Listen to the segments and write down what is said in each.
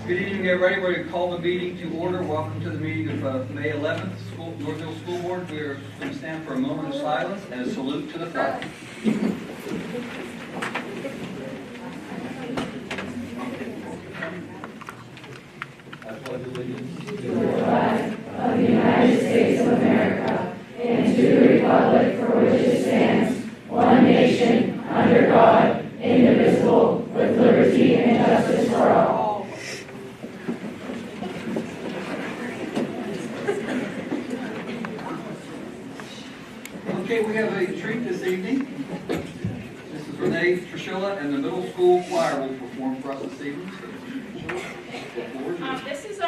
Good evening, everybody. We're going to call the meeting to order. Welcome to the meeting of May 11th, Northville School Board. We're going to stand for a moment of silence and a salute to the flag. I pledge allegiance to the flag of the United States of America and to the republic for which it stands, one nation, under God, indivisible, with liberty and justice for all. Okay, we have a treat this evening. This is Renee Trishilla, and the middle school choir will perform for us this evening. This is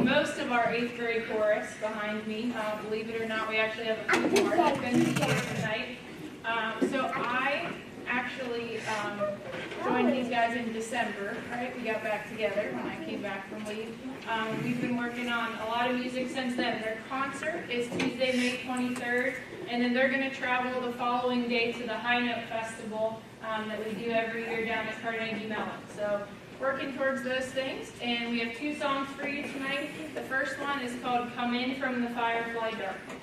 most of our 8th grade chorus behind me. Believe it or not, we actually have a few more that's going to be here tonight. So I actually joined these guys in December, right? We got back together when I came back from leave. We've been working on a lot of music since then. Their concert is Tuesday, May 23rd, and then they're going to travel the following day to the High Note Festival that we do every year down at Carnegie Mellon. So working towards those things, and we have 2 songs for you tonight. The first one is called Come In From the Firefly Darkness.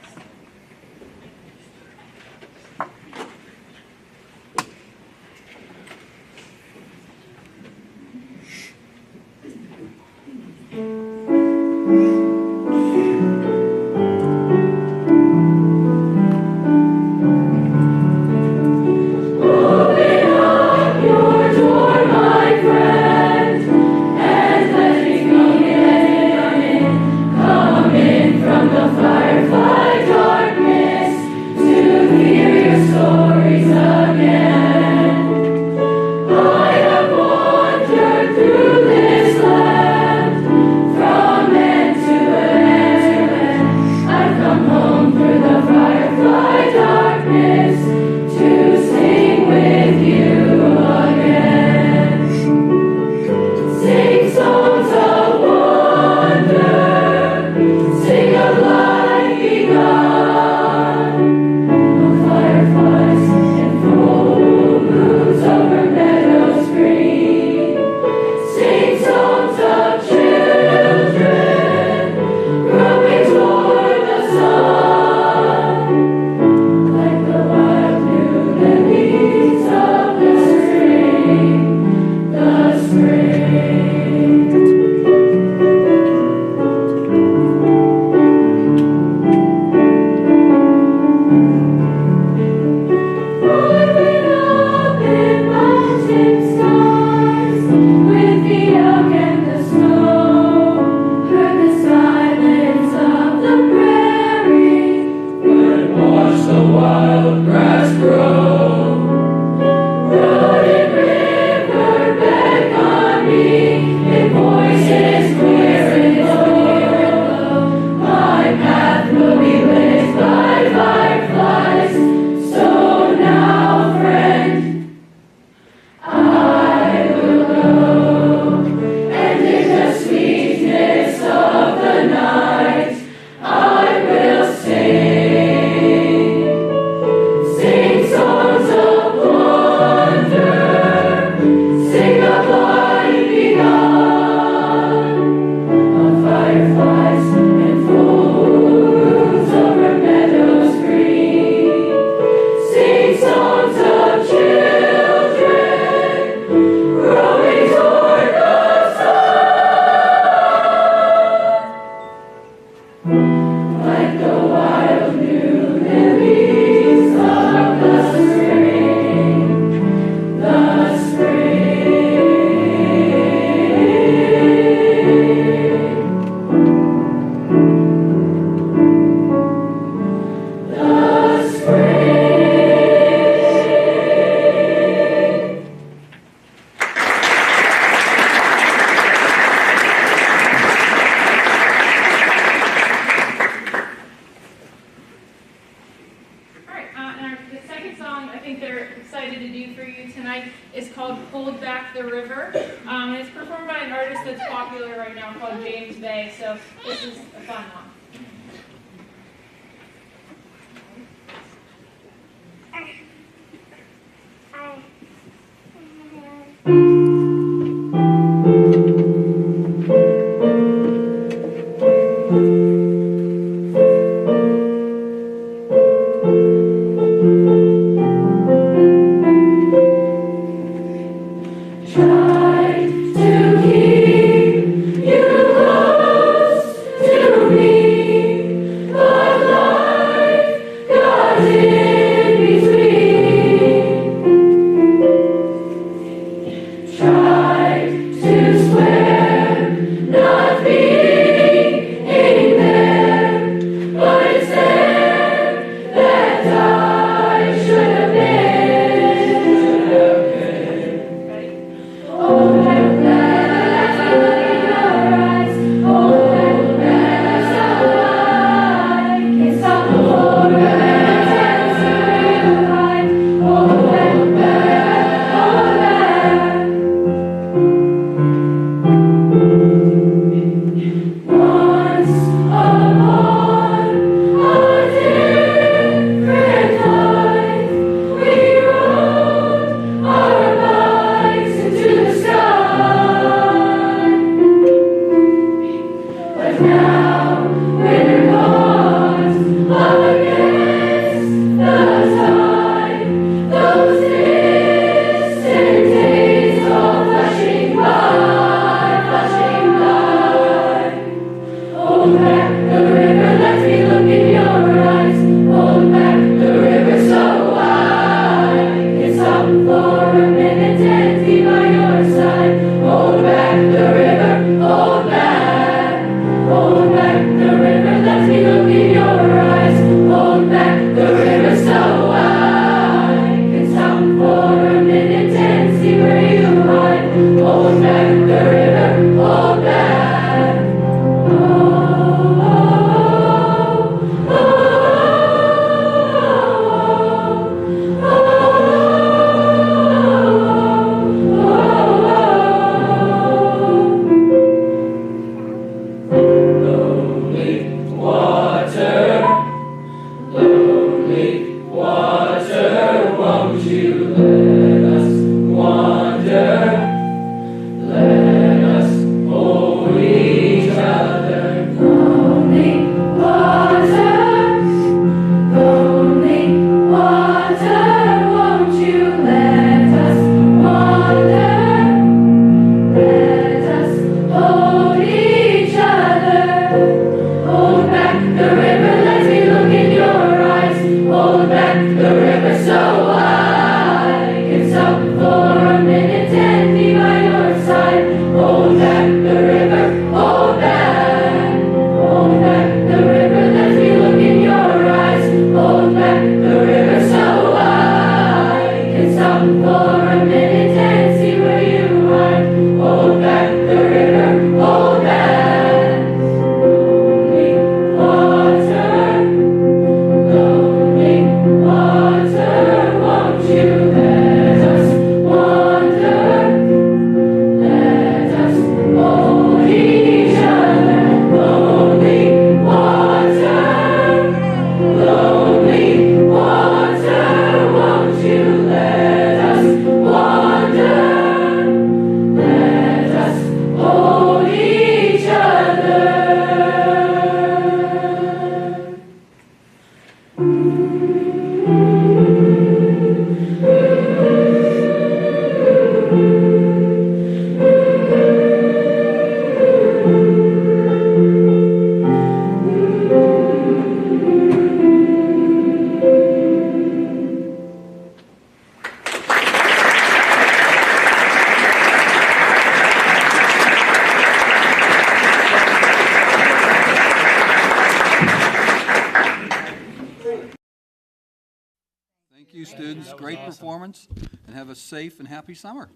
students. Great performance, and have a safe and happy summer.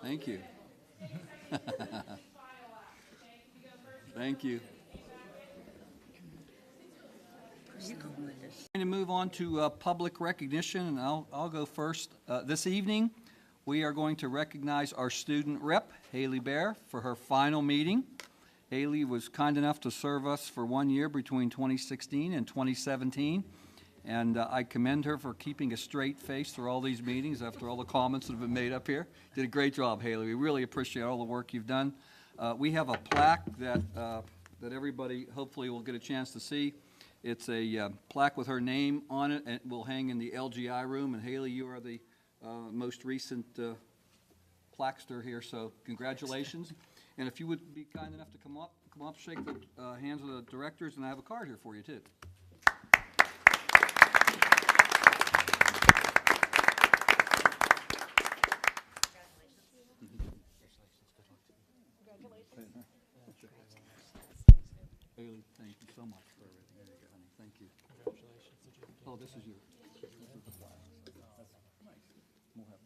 Thank you. Thank you. Going to move on to public recognition, and I'll go first. This evening, we are going to recognize our student rep, Haley Bear, for her final meeting. Haley was kind enough to serve us for 1 year between 2016 and 2017, and I commend her for keeping a straight face through all these meetings after all the comments that have been made up here. Did a great job, Haley. We really appreciate all the work you've done. We have a plaque that everybody hopefully will get a chance to see. It's a plaque with her name on it, and it will hang in the LGI room. And Haley, you are the most recent plaquester here, so congratulations. And if you would be kind enough to come up, shake the hands of the directors, and I have a card here for you too. Haley, thank you so much for everything. There you go, honey. Thank you. Congratulations. Oh, this is your. This is the flag. That's nice. We'll have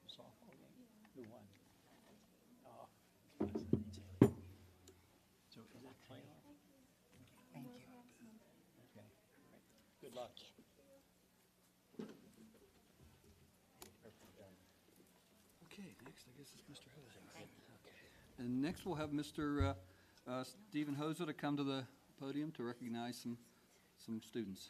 softball game. Who won? Oh, so is that playing? Thank you. Okay. Good luck. Okay, next I guess it's Mr. Hoser. Okay. And next we'll have Mr. Stephen Hoser to come to the podium to recognize some students.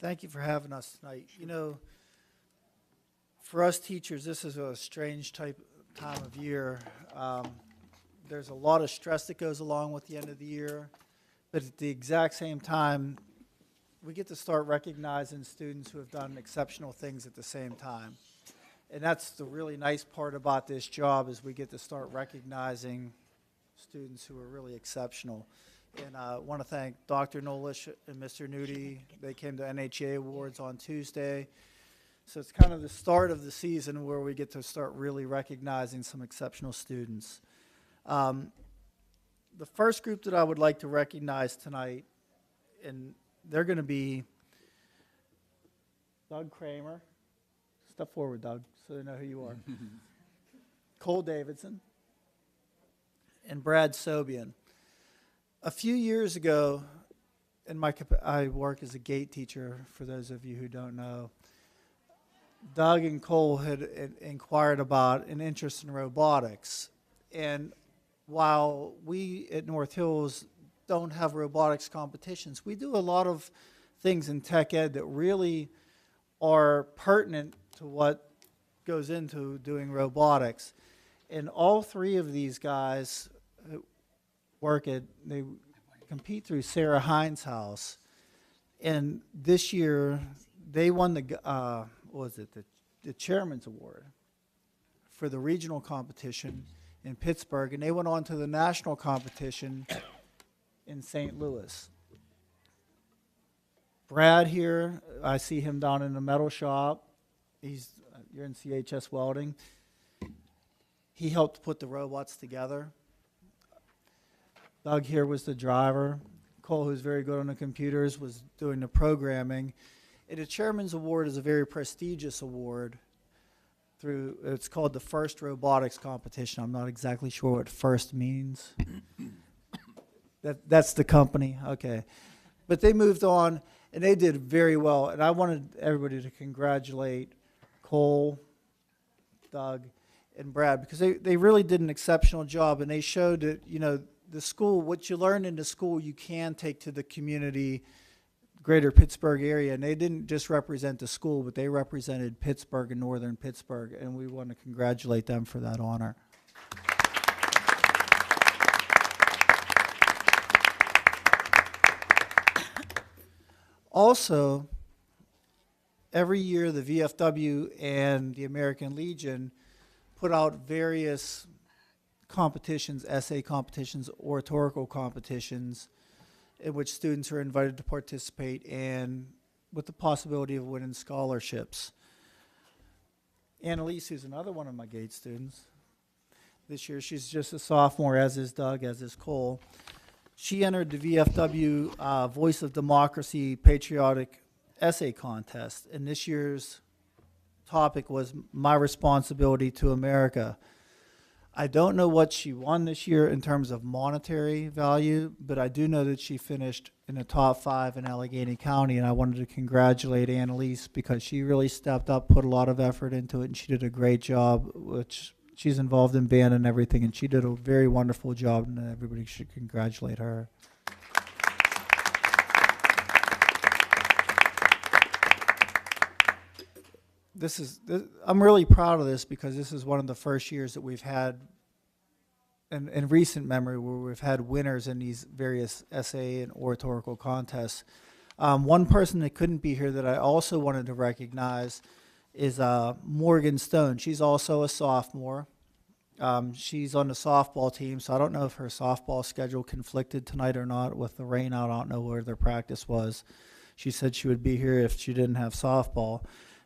Thank you for having us tonight. You know, for us teachers, this is a strange time of year. There's a lot of stress that goes along with the end of the year, but at the exact same time, we get to start recognizing students who have done exceptional things at the same time. And that's the really nice part about this job, is we get to start recognizing students who are really exceptional. And I want to thank Dr. Nolish and Mr. Nudie. They came to NHA Awards on Tuesday. So it's kind of the start of the season where we get to start really recognizing some exceptional students. The first group that I would like to recognize tonight, and they're going to be Doug Kramer. Step forward, Doug, so they know who you are. Cole Davidson and Brad Sobian. A few years ago, I work as a gate teacher, for those of you who don't know. Doug and Cole had inquired about an interest in robotics. And while we at North Hills don't have robotics competitions, we do a lot of things in tech ed that really are pertinent to what goes into doing robotics. And all three of these guys they compete through Sarah Hines' house. And this year, they won the Chairman's Award for the regional competition in Pittsburgh, and they went on to the national competition in St. Louis. Brad here, I see him down in the metal shop. You're in CHS Welding. He helped put the robots together. Doug here was the driver. Cole, who's very good on the computers, was doing the programming. And the Chairman's Award is a very prestigious award. It's called the First Robotics Competition. I'm not exactly sure what FIRST means. That's the company, okay. But they moved on, and they did very well. And I wanted everybody to congratulate Cole, Doug, and Brad, because they really did an exceptional job, and they showed that, you know, the school, what you learn in the school, you can take to the community, greater Pittsburgh area. And they didn't just represent the school, but they represented Pittsburgh and northern Pittsburgh. And we want to congratulate them for that honor. Also, every year the VFW and the American Legion put out various competitions, essay competitions, oratorical competitions, in which students are invited to participate and with the possibility of winning scholarships. Annalise, who's another one of my GATE students, this year she's just a sophomore, as is Doug, as is Cole. She entered the VFW Voice of Democracy Patriotic Essay Contest, and this year's topic was My Responsibility to America. I don't know what she won this year in terms of monetary value, but I do know that she finished in the top 5 in Allegheny County, and I wanted to congratulate Annalise because she really stepped up, put a lot of effort into it, and she did a great job, which she's involved in band and everything, and she did a very wonderful job, and everybody should congratulate her. I'm really proud of this because this is one of the first years that we've had in recent memory where we've had winners in these various essay and oratorical contests. One person that couldn't be here that I also wanted to recognize is Morgan Stone. She's also a sophomore. She's on the softball team, so I don't know if her softball schedule conflicted tonight or not with the rain out. I don't know where their practice was. She said she would be here if she didn't have softball.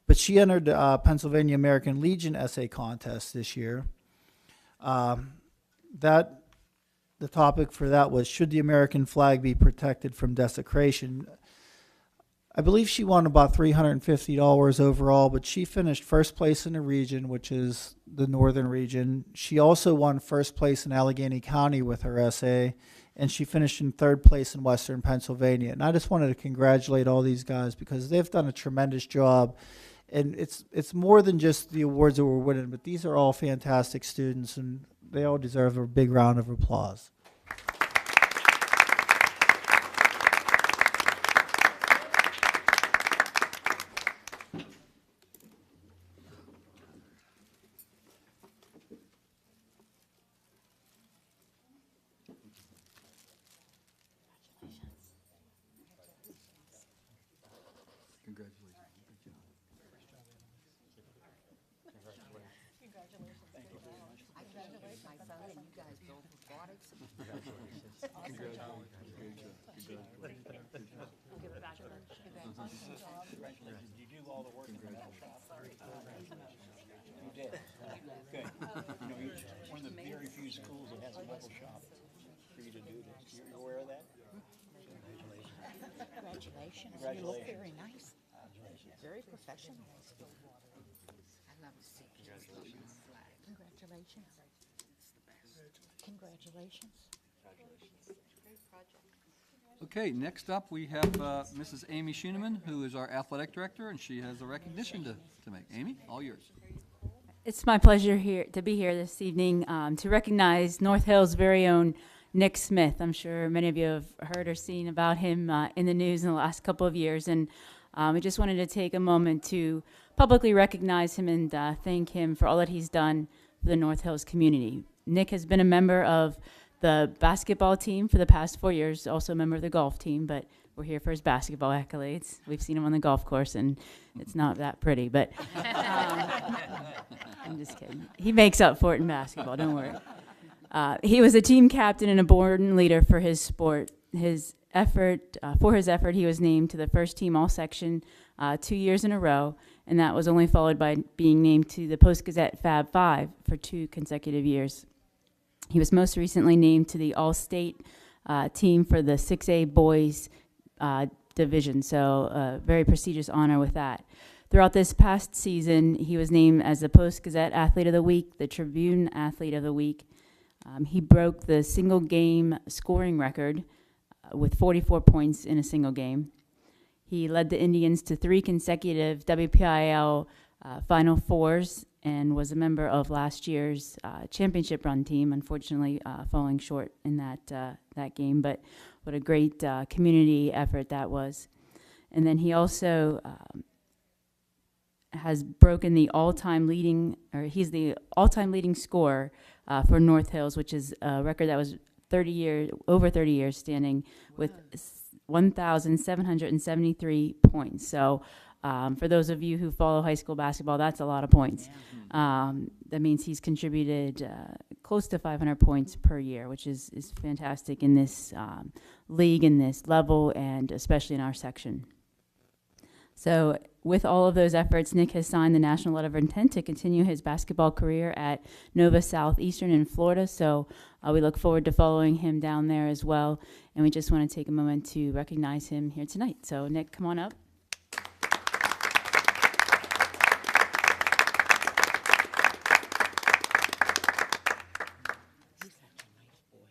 But she entered the Pennsylvania American Legion essay contest this year. The topic for that was, should the American flag be protected from desecration? I believe she won about $350 overall, but she finished first place in the region, which is the northern region. She also won first place in Allegheny County with her essay, and she finished in third place in western Pennsylvania. And I just wanted to congratulate all these guys because they've done a tremendous job. And it's more than just the awards that we're winning, but these are all fantastic students, and they all deserve a big round of applause. You do all the work in the metal shop. You did. Good. You know, you're one of the very few schools that has a metal shop for you to do this. You're aware of that? Congratulations. You look very nice. Very professional. I love to see congratulations. Congratulations. Congratulations. Okay, next up we have Mrs. Amy Schooneman, who is our athletic director, and she has a recognition to make. Amy, all yours. It's my pleasure to be here this evening to recognize North Hill's very own Nick Smith. I'm sure many of you have heard or seen about him in the news in the last couple of years, and I just wanted to take a moment to publicly recognize him and thank him for all that he's done for the North Hills community. Nick has been a member of the basketball team for the past 4 years, also a member of the golf team, but we're here for his basketball accolades. We've seen him on the golf course, and it's not that pretty, but I'm just kidding. He makes up for it in basketball, don't worry. He was a team captain and a born leader for his sport. For his effort, he was named to the first team all-section 2 years in a row, and that was only followed by being named to the Post-Gazette Fab 5 for 2 consecutive years. He was most recently named to the All-State team for the 6A boys division, so a very prestigious honor with that. Throughout this past season, he was named as the Post-Gazette Athlete of the Week, the Tribune Athlete of the Week. He broke the single-game scoring record with 44 points in a single game. He led the Indians to 3 consecutive WPIAL Final Fours and was a member of last year's championship run team, unfortunately falling short in that game, but what a great community effort that was. And then he also has broken the he's the all-time leading scorer for North Hills, which is a record that was over 30 years standing with 1,773 points. So for those of you who follow high school basketball, that's a lot of points. That means he's contributed close to 500 points per year, which is fantastic in this league, in this level, and especially in our section. So with all of those efforts, Nick has signed the national letter of intent to continue his basketball career at Nova Southeastern in Florida. So we look forward to following him down there as well. And we just want to take a moment to recognize him here tonight. So Nick, come on up. He's such a nice boy.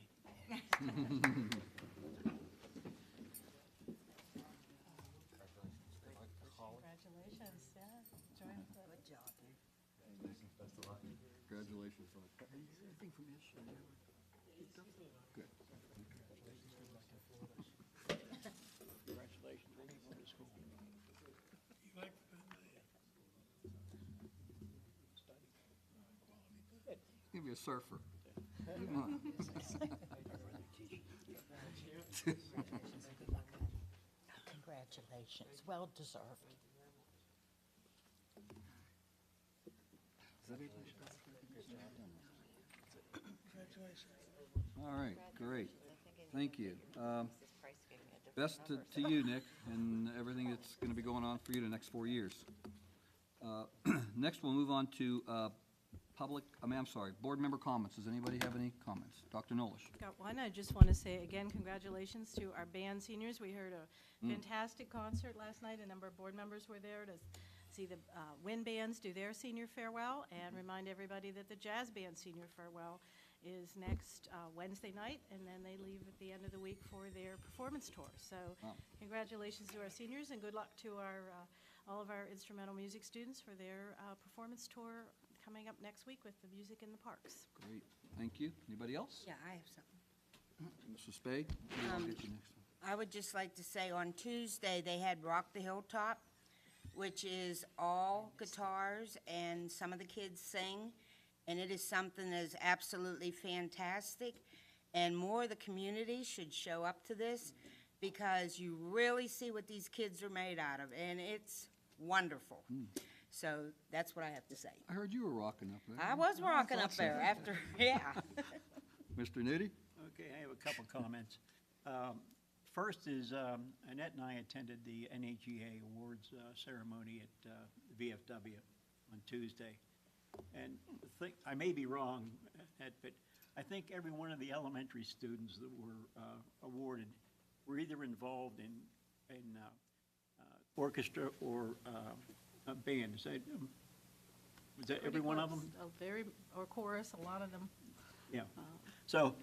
Congratulations, yeah. Join the club. Good job. Congratulations. Anything from yesterday? Good. Congratulations, when you go to school. Give me a surfer. Congratulations, well deserved. All right, great. Thank you. Best to you, Nick, and everything that's going to be going on for you the next 4 years. Next, we'll move on to board member comments. Does anybody have any comments? Dr. Nolish. Got one. I just want to say again, congratulations to our band seniors. We heard a fantastic concert last night. A number of board members were there to see the wind bands do their senior farewell, and remind everybody that the jazz band senior farewell is next Wednesday night, and then they leave at the end of the week for their performance tour. So congratulations to our seniors, and good luck to our all of our instrumental music students for their performance tour coming up next week with the music in the parks. Great, thank you. Anybody else? Yeah, I have something. Mr. Spade? I'll get you next one. I would just like to say on Tuesday, they had Rock the Hilltop, which is all guitars and some of the kids sing. And it is something that is absolutely fantastic. And more of the community should show up to this because you really see what these kids are made out of. And it's wonderful. So that's what I have to say. I heard you were rocking up there. I was rocking up there after, yeah. Mr. Nitty? Okay, I have a couple comments. First is Annette and I attended the NHEA Awards ceremony at VFW on Tuesday. And I may be wrong, Ed, but I think every one of the elementary students that were awarded were either involved in orchestra or a band. Was that every one of them? Or chorus, a lot of them. Yeah. So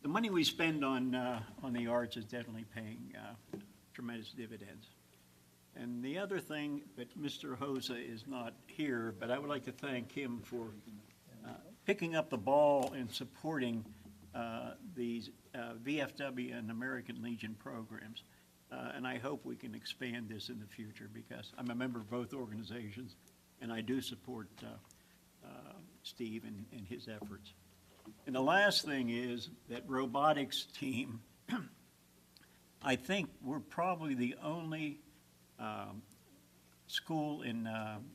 the money we spend on the arts is definitely paying tremendous dividends. And the other thing, but Mr. Hosa is not here, but I would like to thank him for picking up the ball and supporting these VFW and American Legion programs. And I hope we can expand this in the future because I'm a member of both organizations, and I do support Steve and his efforts. And the last thing is that robotics team, I think we're probably the only school in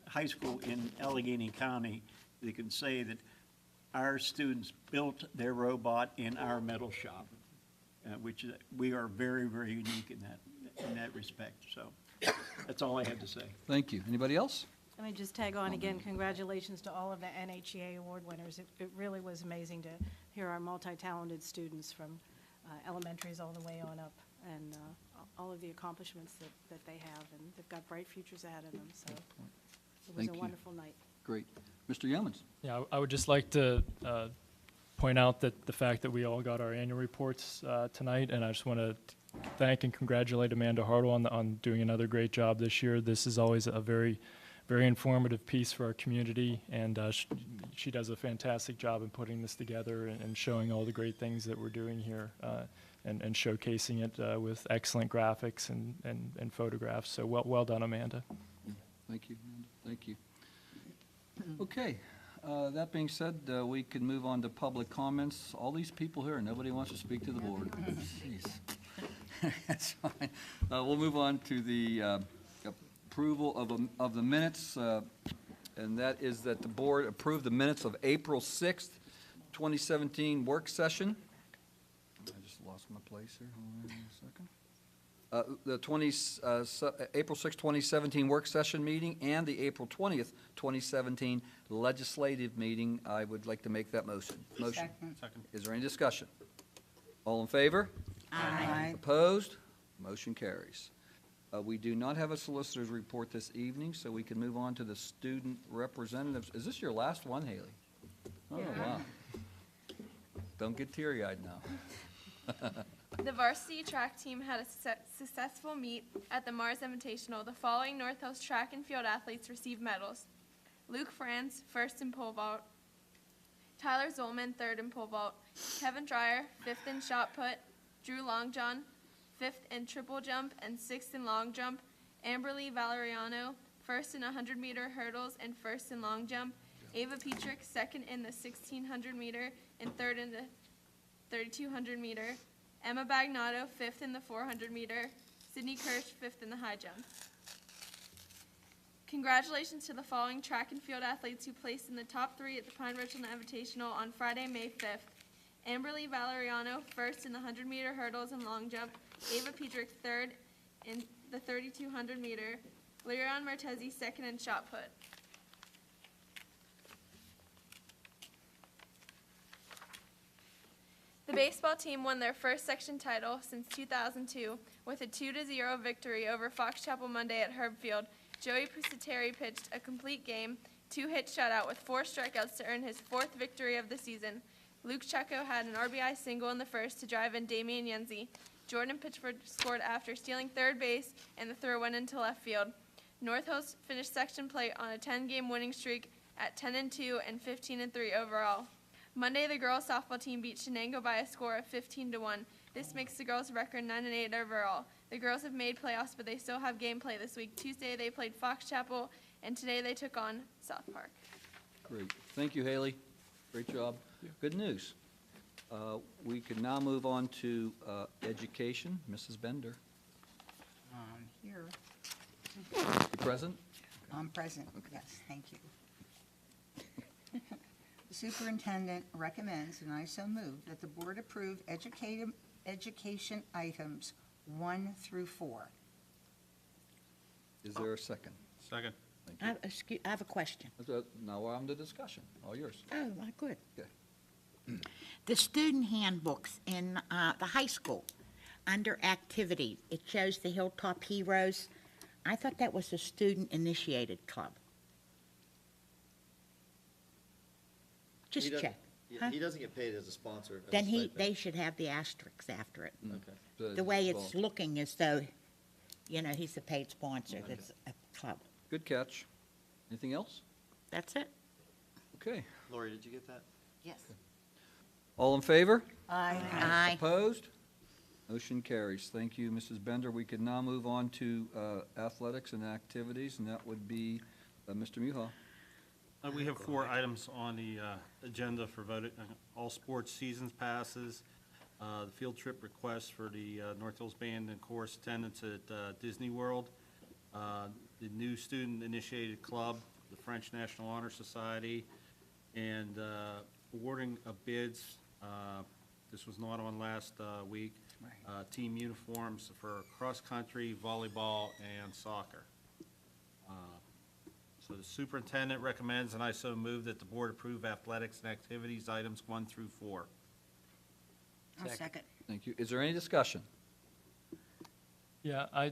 high school in Allegheny County that can say that our students built their robot in our metal shop, which we are very, very unique in that respect. So that's all I have to say. Thank you. Anybody else? Let me just tag on again, congratulations to all of the NHEA award winners. It really was amazing to hear our multi-talented students from elementaries all the way on up, and all of the accomplishments that they have, and they've got bright futures ahead of them, so it was Thank a you. wonderful night. Great. Mr. Yeomans? Yeah, I would just like to point out that the fact that we all got our annual reports tonight, and I just want to thank and congratulate Amanda Hartle on doing another great job this year. This is always a very, very informative piece for our community, and she does a fantastic job in putting this together and showing all the great things that we're doing here and showcasing it with excellent graphics and photographs. So well done, Amanda. Thank you, Amanda. Thank you. Okay, that being said, we can move on to public comments. All these people here, nobody wants to speak to the board. Jeez. That's fine. We'll move on to the approval of the minutes, and that is that the board approve the minutes of April 6th, 2017 work session. I just lost my place here. Hold on a second. April 6, 2017 work session meeting and the April 20th, 2017 legislative meeting. I would like to make that motion. Second. Is there any discussion? All in favor? Aye. Opposed? Motion carries. We do not have a solicitor's report this evening, so we can move on to the student representatives. Is this your last one, Haley? Oh, wow. Don't get teary-eyed now. The varsity track team had a successful meet at the Mars Invitational. The following North Hills track and field athletes received medals. Luke Franz, first in pole vault. Tyler Zolman, third in pole vault. Kevin Dreyer, fifth in shot put. Drew Longjohn, fifth in triple jump and sixth in long jump. Amberly Valeriano, first in 100-meter hurdles and first in long jump. Ava Petrick, second in the 1,600-meter and third in the 3,200-meter. Emma Bagnato, fifth in the 400-meter. Sydney Kirsch, fifth in the high jump. Congratulations to the following track and field athletes who placed in the top 3 at the Pine Richland Invitational on Friday, May 5th. Amberly Valeriano, first in the 100-meter hurdles and long jump. Ava Petrick, third in the 3,200-meter. Lyrion Martezi, second in shot put. The baseball team won their first section title since 2002 with a 2-0 victory over Fox Chapel Monday at Herb Field. Joey Pusateri pitched a complete game, 2-hit shutout with 4 strikeouts to earn his 4th victory of the season. Luke Checo had an RBI single in the first to drive in Damian Yenzi. Jordan Pitchford scored after stealing third base, and the throw went into left field. North Hills finished section play on a 10-game winning streak at 10-2 and 15-3 overall. Monday, the girls softball team beat Shenango by a score of 15-1. This makes the girls' record 9-8 overall. The girls have made playoffs, but they still have game play this week. Tuesday, they played Fox Chapel, and today they took on South Park. Great. Thank you, Haley. Great job. Good news. We can now move on to education. Mrs. Bender. Here, You present? I'm present, yes, thank you. The superintendent recommends, and I so move, that the board approve education items 1 through 4. Is there a second? Second. Thank you. I have a question. Now we're on to discussion. All yours. Oh, my good. Okay. The student handbooks in the high school, under activity, it shows the Hilltop Heroes. I thought that was a student-initiated club. Just check. Huh? He doesn't get paid as a sponsor. as a Then stipend. they should have the asterisks after it. Okay. The way it's looking as though, he's a paid sponsor, that's a club. Good catch. Anything else? That's it. Okay. Lori, did you get that? Yes. All in favor? Aye. Opposed? Motion carries. Thank you, Mrs. Bender. We can now move on to athletics and activities, and that would be Mr. Muha. We have 4 items on the agenda for voting, all sports seasons passes, the field trip request for the North Hills Band and Chorus attendance at Disney World, the new student-initiated club, the French National Honor Society, and awarding of bids. This was not on last week. Team uniforms for cross-country, volleyball, and soccer. So the superintendent recommends, and I so move, that the board approve athletics and activities items 1 through 4. I'll second. Thank you. Is there any discussion? Yeah, I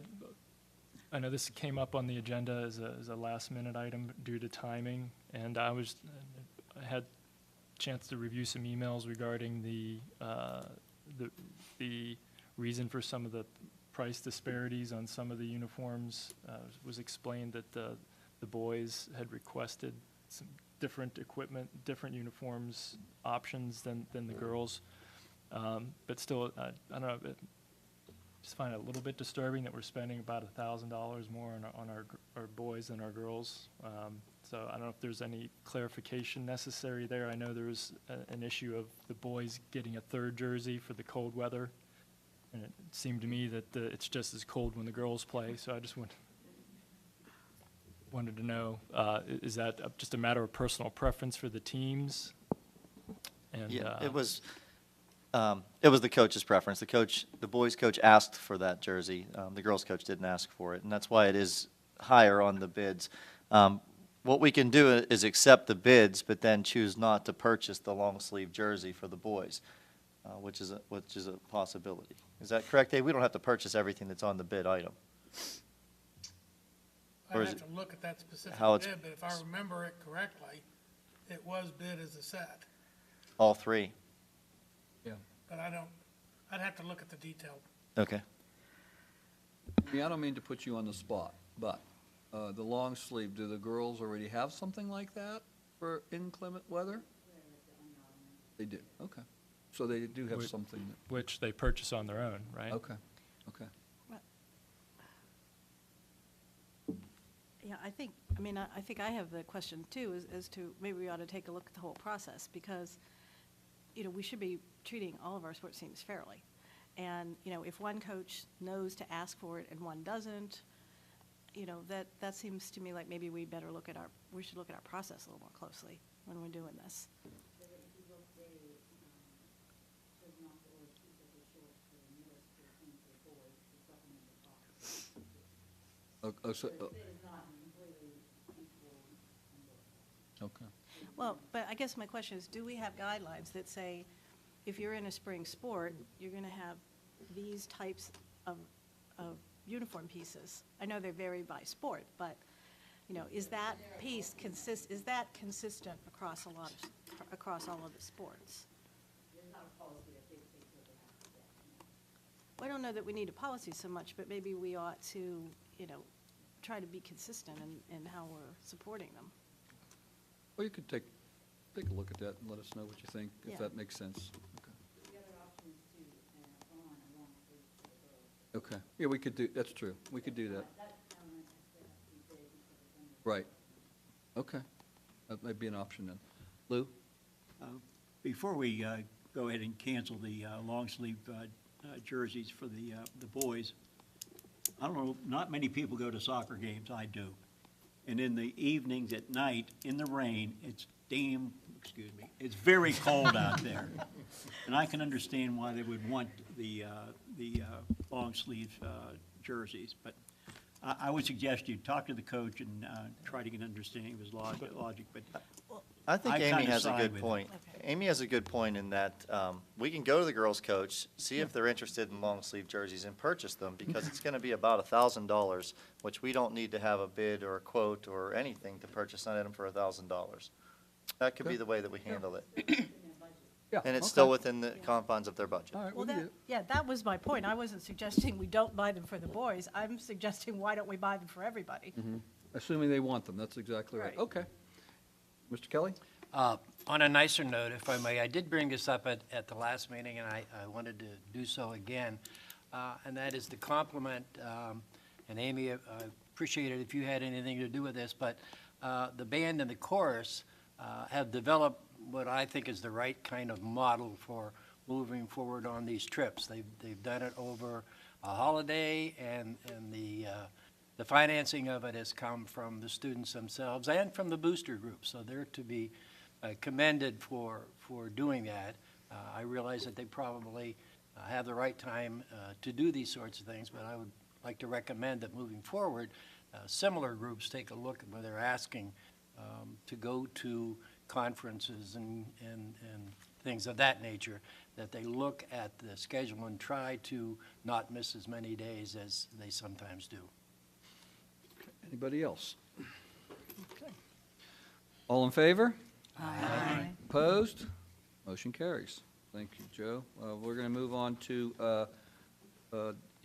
know this came up on the agenda as a last-minute item due to timing, and I had a chance to review some emails regarding the reason for some of the price disparities on some of the uniforms. It was explained that the boys had requested some different equipment, different uniforms options than the girls. But still, I don't know, just find it a little bit disturbing that we're spending about $1,000 more on our boys than our girls. So I don't know if there's any clarification necessary there. I know there was an issue of the boys getting a 3rd jersey for the cold weather. And it seemed to me that it's just as cold when the girls play. So I just wanted to know, is that just a matter of personal preference for the teams? And Yeah, it was the coach's preference. The boys' coach asked for that jersey. The girls' coach didn't ask for it, and that's why it is higher on the bids. What we can do is accept the bids, but then choose not to purchase the long sleeve jersey for the boys, which is a possibility. Is that correct, Dave? We don't have to purchase everything that's on the bid item. Or I'd is have to look at that specific how it's- bid, but if I remember it correctly, it was bid as a set. All three? But I'd have to look at the detail. Okay. I mean, I don't mean to put you on the spot, but the long sleeve, do the girls already have something like that for inclement weather? They do, okay. So they do have something that, which they purchase on their own, right? okay, okay. Yeah, I think I have the question too, as to maybe we ought to take a look at the whole process, because, we should be treating all of our sports teams fairly. And, if one coach knows to ask for it and one doesn't, that seems to me like maybe we should look at our process a little more closely when we're doing this. Okay. Well, but I guess my question is, do we have guidelines that say, if you're in a spring sport, you're going to have these types of uniform pieces? I know they vary by sport, but, is that piece consistent across across all of the sports? Well, I don't know that we need a policy so much, but maybe we ought to, try to be consistent in how we're supporting them. Well, you could take a look at that and let us know what you think, if Yeah. that makes sense. Okay, yeah, we could do, that's true, we could do that. Right, okay, that might be an option then. Lou? Before we go ahead and cancel the long sleeve jerseys for the boys, I don't know, not many people go to soccer games, I do. And in the evenings at night, in the rain, it's it's very cold out there. And I can understand why they would want the long sleeve jerseys, but I would suggest you talk to the coach and try to get an understanding of his logic, but I think I Amy kinda has a side good with point. Okay. Amy has a good point in that we can go to the girls' coach, see if they're interested in long sleeve jerseys and purchase them, because it's going to be about $1,000, which we don't need to have a bid or a quote or anything to purchase an item for $1,000. That could be the way that we handle it. Yeah, And it's okay. still within the confines of their budget. All right, we Well, can do that, it. yeah, that was my point. I wasn't suggesting we don't buy them for the boys. I'm suggesting, why don't we buy them for everybody? Assuming they want them, that's exactly right. Right. Okay. Mr. Kelly? On a nicer note, if I may, I did bring this up at the last meeting, and I wanted to do so again, and that is to compliment, and Amy, I appreciate it if you had anything to do with this, but the band and the chorus have developed what I think is the right kind of model for moving forward on these trips. They've done it over a holiday, and the financing of it has come from the students themselves and from the booster group, so they're to be commended for doing that. I realize that they probably have the right time to do these sorts of things, but I would like to recommend that moving forward, similar groups take a look at where they're asking to go to conferences and things of that nature, that they look at the schedule and try to not miss as many days as they sometimes do. Anybody else? Okay. All in favor? Aye. Opposed? Motion carries. Thank you, Joe. We're going to move on to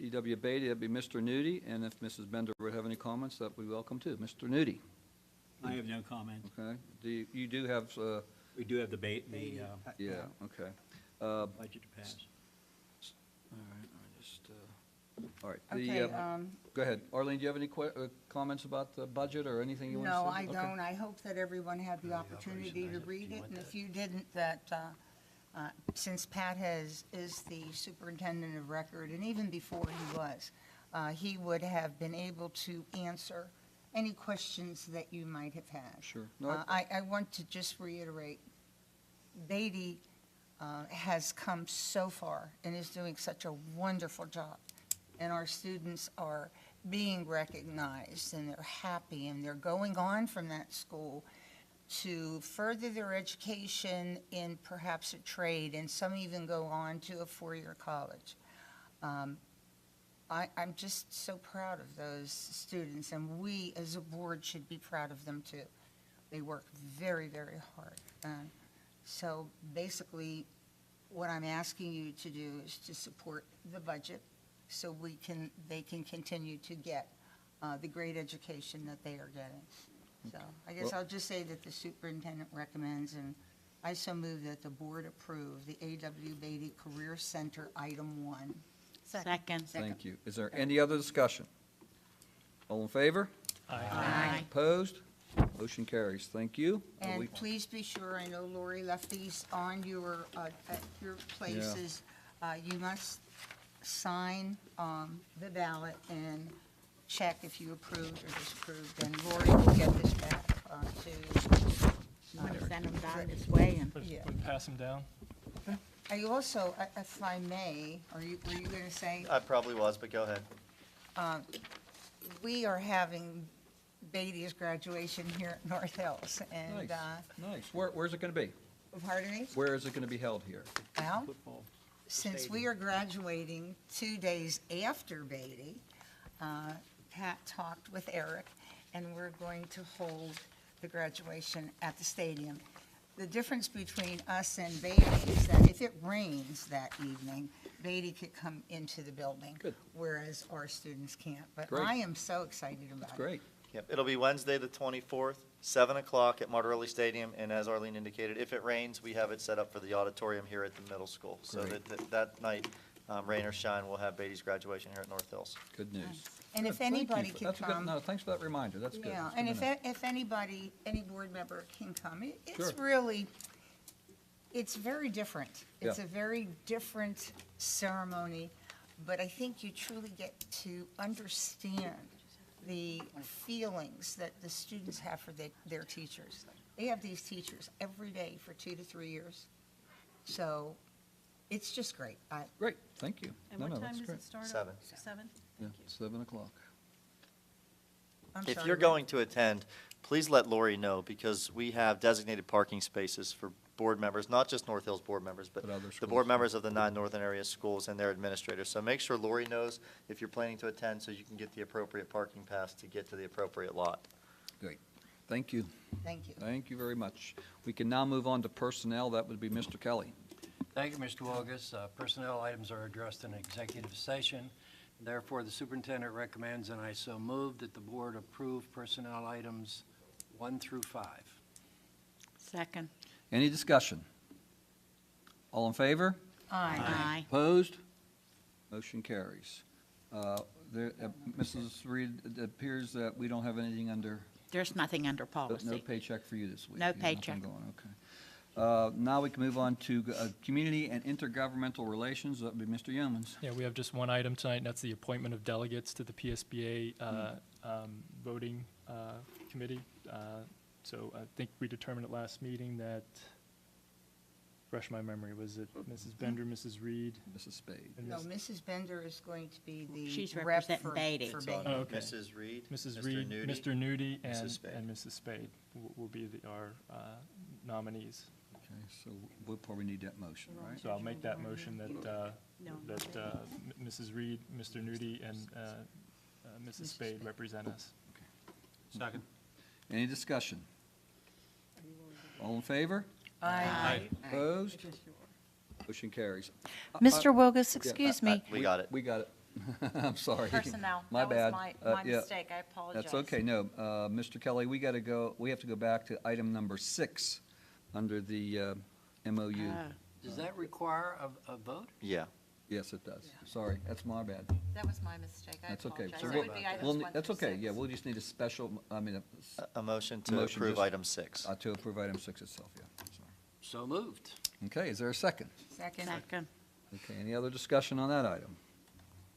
E.W. Beatty. That'd be Mr. Nudie, and if Mrs. Bender would have any comments, that we welcome too. Mr. Nudie. I have no comment. Okay. You do have, We do have the yeah, okay. budget to pass. All right, I just, all right. Okay, Go ahead. Arlene, do you have any comments about the budget or anything you want to say? no, I Okay. don't. I hope that everyone had the opportunity to read it, and if you didn't, that, since Pat is the superintendent of record, and even before he was, he would have been able to answer any questions that you might have had. Sure. No, I want to just reiterate, Beatty has come so far and is doing such a wonderful job. And our students are being recognized, and they're happy, and they're going on from that school to further their education in perhaps a trade, and some even go on to a four-year college. I'm just so proud of those students, and we as a board should be proud of them too. They work very, very hard. So basically, what I'm asking you to do is to support the budget so they can continue to get the great education that they are getting. So I guess I'll just say that the superintendent recommends, and I so move that the board approve the A.W. Beatty Career Center Item 1. Second. Thank you. Is there any other discussion? All in favor? Aye. Opposed? Motion carries. Thank you. And please be sure, I know Lori left these on your, at your places. You must sign the ballot and check if you approved or disapproved. And Lori will get this back to. I'm going to send them down this way and. Yeah. Pass them down. I also, if I may, were you going to say? I probably was, but go ahead. We are having Beatty's graduation here at North Hills, and, Nice. Where's it going to be? pardon me? Where is it going to be held here? Well, since we are graduating 2 days after Beatty, Pat talked with Eric, and we're going to hold the graduation at the stadium. The difference between us and Beatty is that if it rains that evening, Beatty could come into the building. Good. Whereas our students can't. But Great. I am so excited about it. That's great. Yep, it'll be Wednesday, the 24th, 7 o'clock at Martirelli Stadium, and as Arlene indicated, if it rains, we have it set up for the auditorium here at the middle school. So Great. that night, rain or shine, we'll have Beatty's graduation here at North Hills. Good news. And if Good. Thank you anybody for- can that's a good- come. No, thanks for that reminder. That's good. Yeah, That's and good to know. if anybody, any board member can come, it's Sure. really, it's very different. It's Yeah. a very different ceremony, but I think you truly get to understand the feelings that the students have for their teachers. They have these teachers every day for 2 to 3 years. So it's just great. Great, thank you. And No, what no, time that's does great. it start? 7. 7? Yeah, 7 o'clock. I'm If sorry, you're Rick. going to attend, please let Lori know, because we have designated parking spaces for board members, not just North Hills board members, but But other the schools, board too. members of the 9 northern area schools and their administrators. So make sure Lori knows if you're planning to attend, so you can get the appropriate parking pass to get to the appropriate lot. Great. Thank you. Thank you. Thank you very much. We can now move on to personnel. That would be Mr. Kelly. Thank you, Mr. Wogus. Personnel items are addressed in executive session. Therefore, the superintendent recommends, and I so move, that the board approve personnel items 1 through 5. Second. Any discussion? All in favor? Aye. Opposed? Motion carries. Mrs. Reed, it appears that we don't have anything under, There's nothing under no policy. paycheck for you this week. No You have nothing paycheck. going, okay. Now we can move on to community and intergovernmental relations. That would be Mr. Yeomans. Yeah, we have just one item tonight, and that's the appointment of delegates to the PSBA voting committee. So I think we determined at last meeting that, refresh my memory, was it Mrs. Bender, Mrs. Reed? Mrs. Spade. and No, Miss- Mrs. Bender is going to be the She's rep representing for Beatty. for So- Beatty. Oh, okay. Mrs. Reed? Mrs. Mr. Reed, Nudi, Mr. Nudi, Mrs. Spade. and Mrs. Spade will be our nominees. Okay, so we'll probably need that motion, right? So I'll make that motion that, No. Mrs. Reed, Mr. Nudi, and Mrs. Spade represent us. Second. Any discussion? All in favor? Aye. Opposed? Motion carries. Mr. Wogus, yeah, excuse me. We got it. We got it. I'm sorry. Personnel. My That was bad. my Yeah, mistake. I apologize. That's okay, no. Mr. Kelly, we have to go back to item number 6 under the MOU. Does that require a vote? Yeah. Yes, it does. Sorry, that's my bad. That was my mistake. I That's okay. apologize. So It we'll- would be we'll items 1 That's through okay, 6. yeah, we'll just need a special, A motion to Motion approve just- item 6. to approve item 6 itself, yeah. Sorry. So moved. Okay, is there a second? Second. Second. Okay, any other discussion on that item?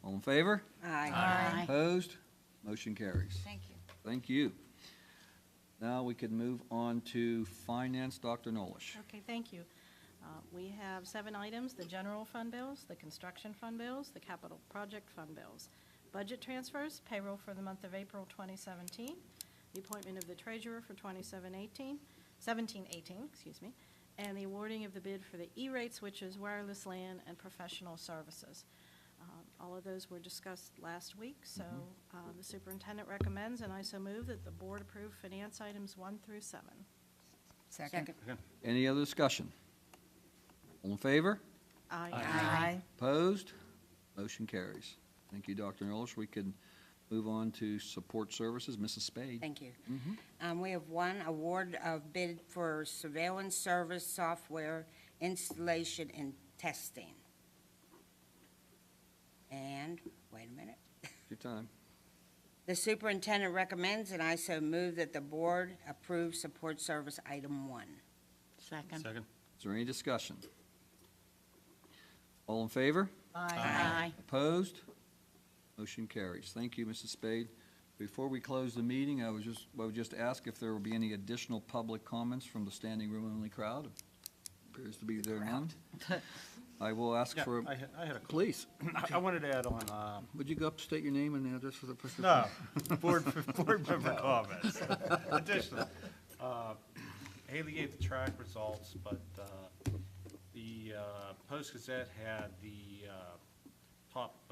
All in favor? Aye. Opposed? Motion carries. Thank you. Thank you. Now we can move on to finance, Dr. Nolish. Okay, thank you. We have 7 items: the general fund bills, the construction fund bills, the capital project fund bills, budget transfers, payroll for the month of April 2017, the appointment of the treasurer for 17-18, excuse me, and the awarding of the bid for the E-rate switches, wireless LAN, and professional services. All of those were discussed last week, so the superintendent recommends, and I so move, that the board approve finance items 1 through 7. Second. Any other discussion? All in favor? Aye. Opposed? Motion carries. Thank you, Dr. English. We can move on to support services. Mrs. Spade. Thank you. We have one award of bid for surveillance service software installation and testing. And, wait a minute. Your time. The superintendent recommends, and I so move, that the board approve support service item 1. Second. Second. Is there any discussion? All in favor? Aye. Opposed? Motion carries. Thank you, Mrs. Spade. Before we close the meeting, I would just ask if there will be any additional public comments from the standing room only crowd. Appears to be there none. I will ask Yeah, for, I had a. please. I wanted to add on, Would you go up, state your name and address for the person? no, board member comments. Additional. Haley gave the track results, but the Post-Gazette had the top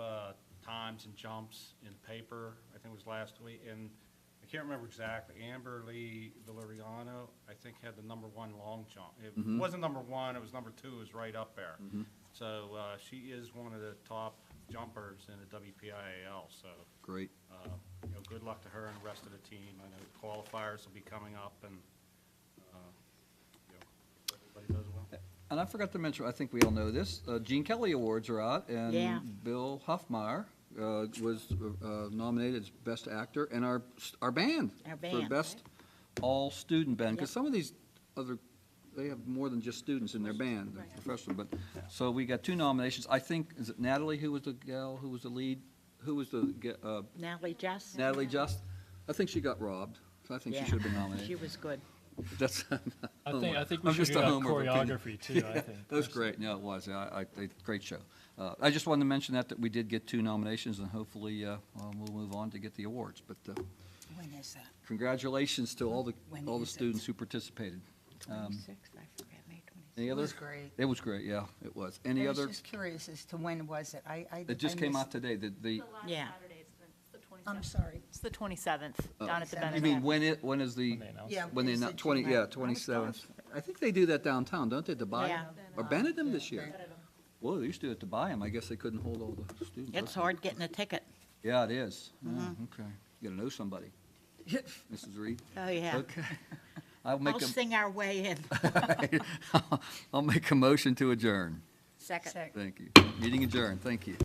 times and jumps in the paper, I think it was last week, and I can't remember exactly. Amber Lee Valeriano, I think, had the #1 long jump. It wasn't #1, it was #2, it was right up there. So she is one of the top jumpers in the WPIAL, so Great. good luck to her and the rest of the team. I know the qualifiers will be coming up, and everybody does well. And I forgot to mention, I think we all know this, Gene Kelly Awards are out, and Yeah. Bill Huffmeyer was nominated as Best Actor, and our band. Our For band. Best All-Student Band, because Yep. some of these other, they have more than just students in their band, they're professional, but, so we got 2 nominations. I think, is it Natalie who was the gal, who was the lead, who was the, Natalie Just? Natalie Just? I think she got robbed, so I think she Yeah. should have been nominated. She was good. That's. I think we I'm should just do a that homer opinion. choreography too, I think. That was great, no, it was, great show. I just wanted to mention that we did get 2 nominations, and hopefully, we'll move on to get the awards, but, When is that? congratulations to all When the is it? students who participated. 26th, I forget, May 26th. Any other? was great. It was great, yeah, it was. Any I was other? just curious as to when was it? It just I came missed- out today, the, Yeah. I'm sorry. It's the 27th, down at the You Bennett. you mean when is the, When they announced Yeah. when they, it's not the 20, July. yeah, 27th. I think they do that downtown, don't they, to buy? Yeah. Or Benedum this year? Well, they used to do it to buy them, I guess they couldn't hold all the students. It's hard getting a ticket. Yeah, it is. Yeah, okay. You gotta know somebody. Mrs. Reed? Oh, yeah. Okay. I'll sing our way in. I'll make a motion to adjourn. Second. Thank you. Meeting adjourned. Thank you.